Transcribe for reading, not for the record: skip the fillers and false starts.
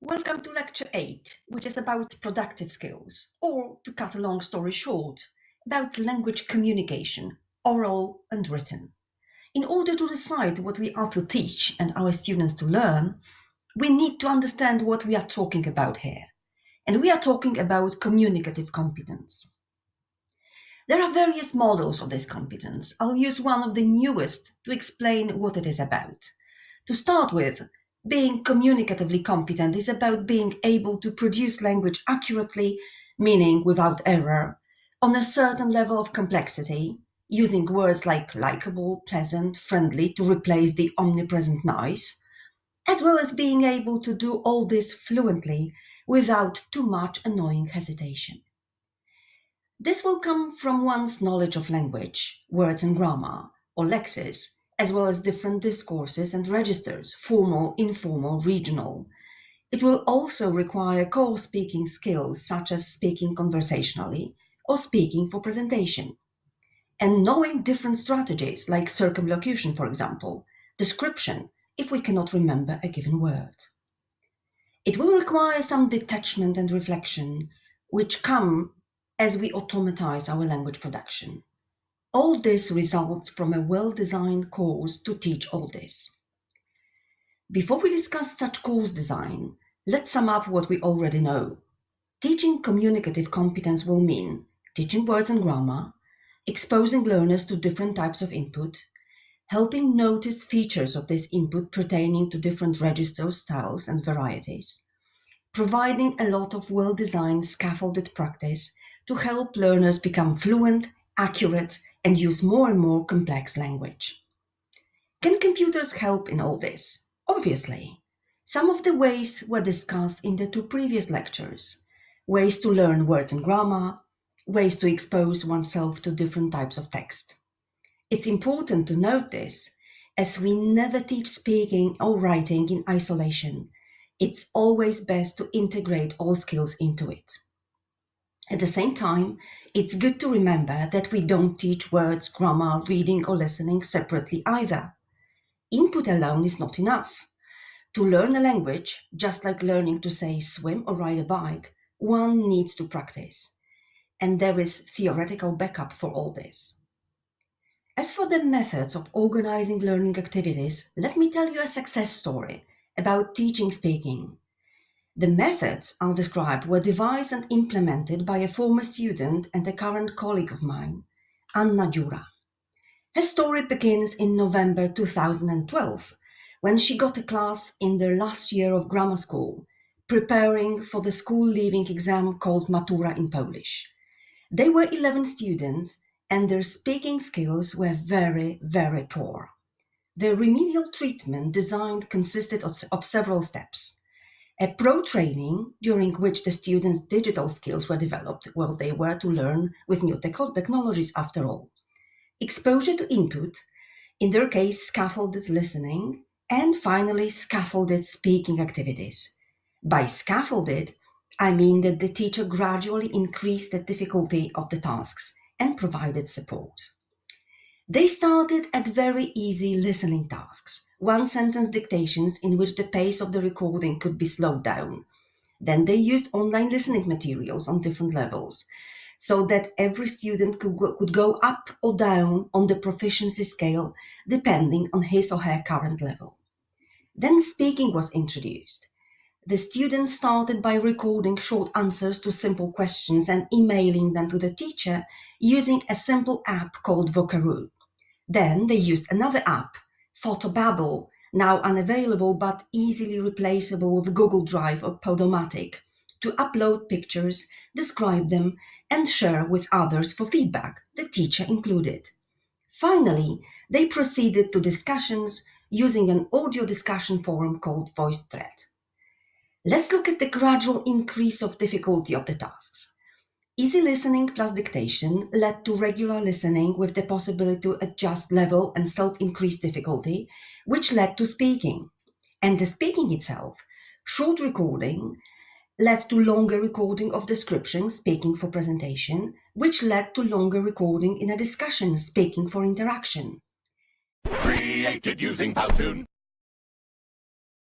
Welcome to Lecture 8, which is about productive skills, or to cut a long story short, about language communication, oral and written. In order to decide what we are to teach and our students to learn, we need to understand what we are talking about here. And we are talking about communicative competence. There are various models of this competence. I'll use one of the newest to explain what it is about. To start with, being communicatively competent is about being able to produce language accurately, meaning without error, on a certain level of complexity, using words like likable, pleasant, friendly to replace the omnipresent nice, as well as being able to do all this fluently without too much annoying hesitation. This will come from one's knowledge of language, words and grammar, or lexis, as well as different discourses and registers, formal, informal, regional. It will also require core speaking skills such as speaking conversationally or speaking for presentation. And knowing different strategies like circumlocution, for example, description, if we cannot remember a given word. It will require some detachment and reflection, which come as we automatize our language production. All this results from a well-designed course to teach all this. Before we discuss such course design, let's sum up what we already know. Teaching communicative competence will mean teaching words and grammar, exposing learners to different types of input, helping notice features of this input pertaining to different registers, styles, and varieties, providing a lot of well-designed scaffolded practice to help learners become fluent, accurate, and use more and more complex language. Can computers help in all this? Obviously. Some of the ways were discussed in the two previous lectures. Ways to learn words and grammar, ways to expose oneself to different types of text. It's important to note this, as we never teach speaking or writing in isolation. It's always best to integrate all skills into it. At the same time, it's good to remember that we don't teach words, grammar, reading or listening separately either. Input alone is not enough. To learn a language, just like learning to say swim or ride a bike, one needs to practice. And there is theoretical backup for all this. As for the methods of organizing learning activities, let me tell you a success story about teaching speaking. The methods I'll describe were devised and implemented by a former student and a current colleague of mine, Anna Dziura. Her story begins in November 2012, when she got a class in their last year of grammar school, preparing for the school leaving exam called Matura in Polish. They were 11 students, and their speaking skills were very, very poor. The remedial treatment designed consisted of several steps. A pro training, during which the students' digital skills were developed, well, they were to learn with new technologies after all. Exposure to input, in their case scaffolded listening, and finally scaffolded speaking activities. By scaffolded, I mean that the teacher gradually increased the difficulty of the tasks and provided support. They started at very easy listening tasks, one-sentence dictations in which the pace of the recording could be slowed down. Then they used online listening materials on different levels, so that every student could go up or down on the proficiency scale depending on his or her current level. Then speaking was introduced. The students started by recording short answers to simple questions and emailing them to the teacher using a simple app called Vocaroo. Then they used another app, Photobabble, now unavailable but easily replaceable with Google Drive or Podomatic, to upload pictures, describe them, and share with others for feedback, the teacher included. Finally, they proceeded to discussions using an audio discussion forum called VoiceThread. Let's look at the gradual increase of difficulty of the tasks. Easy listening plus dictation led to regular listening with the possibility to adjust level and self-increased difficulty, which led to speaking. And the speaking itself, short recording, led to longer recording of description, speaking for presentation, which led to longer recording in a discussion, speaking for interaction. Created using Powtoon.